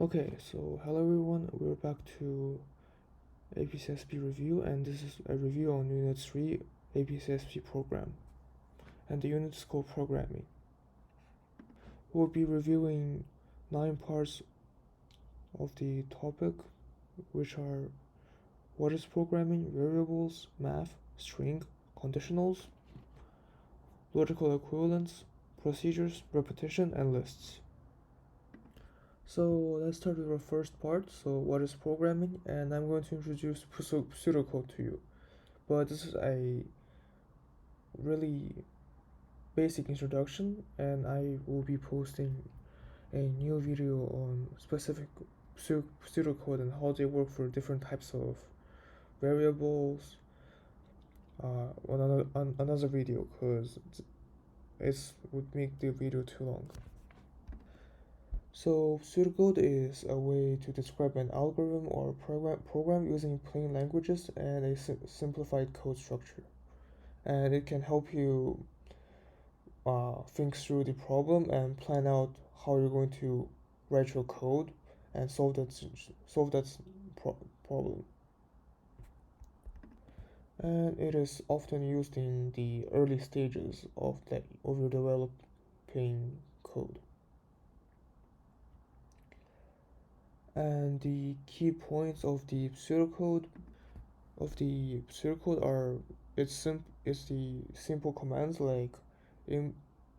Okay, so hello everyone, we're back to AP CSP review, and this is a review on Unit 3 AP CSP program, and the unit is called Programming. We'll be reviewing 9 parts of the topic, which are what is programming, variables, math, string, conditionals, logical equivalence, procedures, repetition, and lists. So let's start with our first part. So what is programming? And I'm going to introduce pseudocode to you. But this is a really basic introduction, and I will be posting a new video on specific pseudocode and how they work for different types of variables on another video, because it would make the video too long. So pseudocode is a way to describe an algorithm or program using plain languages and a simplified code structure, and it can help you think through the problem and plan out how you're going to write your code and solve that problem. And it is often used in the early stages of your developing code. And the key points of the pseudocode are it's the simple commands like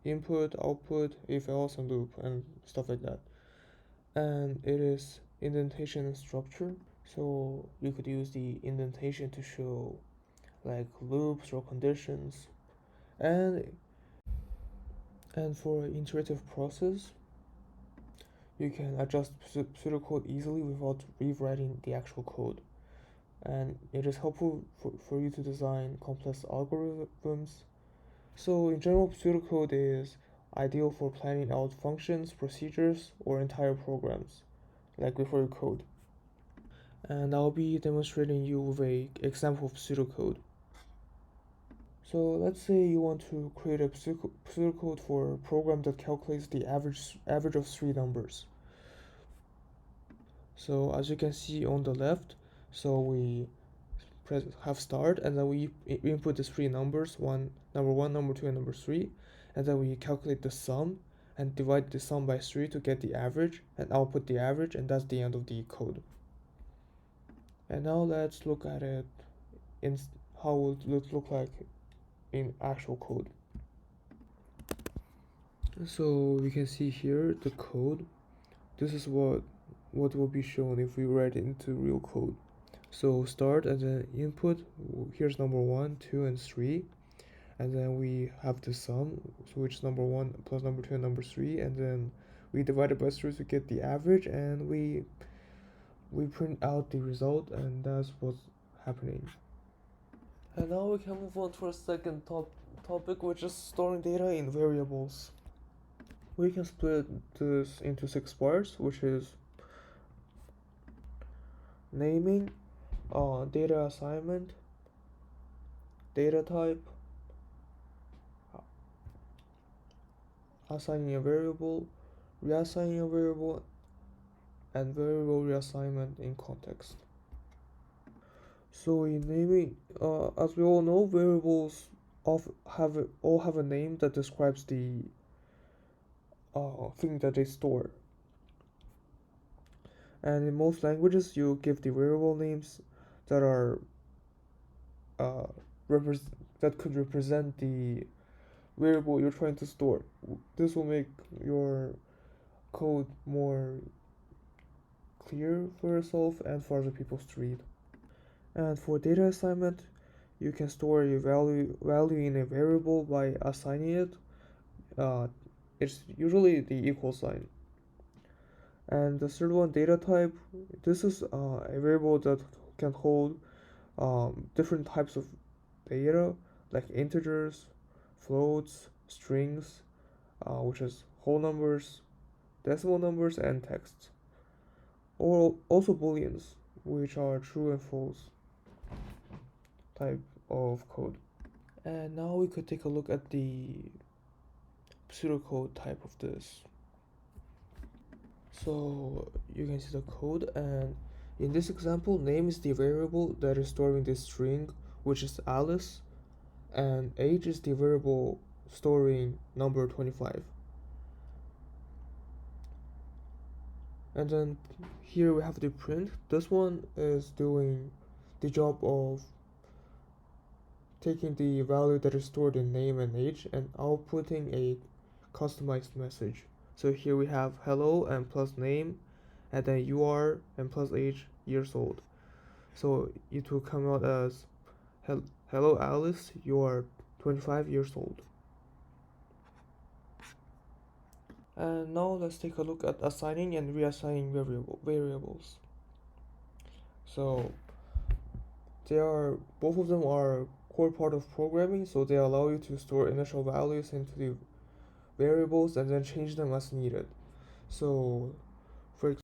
input, output, if else, and loop, and stuff like that. And it is indentation and structure, so you could use the indentation to show like loops or conditions, and for an iterative process you can adjust pseudocode easily without rewriting the actual code, and it is helpful for you to design complex algorithms. So in general, pseudocode is ideal for planning out functions, procedures, or entire programs, like before you code. And I'll be demonstrating you with a example of pseudocode. So let's say you want to create a pseudocode for a program that calculates the average of 3 numbers. So as you can see on the left, so we have start, and then we input the 3 numbers, number 1, number 2, and number 3, and then we calculate the sum and divide the sum by 3 to get the average and output the average, and that's the end of the code. And now let's look at it in how would it look like in actual code. So we can see here the code. This is what will be shown if we write it into real code. So start and then input, here's number 1, 2, and 3, and then we have the sum, so which is number 1 plus number 2 and number 3, and then we divide it by 3 to get the average, and we print out the result, and that's what's happening. And now we can move on to our second topic, which is storing data in variables. We can split this into 6 parts, which is naming, data assignment, data type, assigning a variable, reassigning a variable, and variable reassignment in context. So in naming, as we all know, variables all have a name that describes the thing that they store. And in most languages, you give the variable names that are that could represent the variable you're trying to store. This will make your code more clear for yourself and for other people to read. And for data assignment, you can store a value in a variable by assigning it. It's usually the equal sign. And the third one, data type, this is a variable that can hold different types of data, like integers, floats, strings, which is whole numbers, decimal numbers, and text, or also booleans, which are true and false type of code. And now we could take a look at the pseudocode type of this. So you can see the code, and in this example, name is the variable that is storing this string, which is Alice, and age is the variable storing number 25. And then here we have the print. This one is doing the job of taking the value that is stored in name and age and outputting a customized message. So here we have hello and plus name, and then you are and plus age years old. So it will come out as hello Alice, you are 25 years old. And now let's take a look at assigning and reassigning variables. So both of them are core part of programming, so they allow you to store initial values into the variables and then change them as needed. So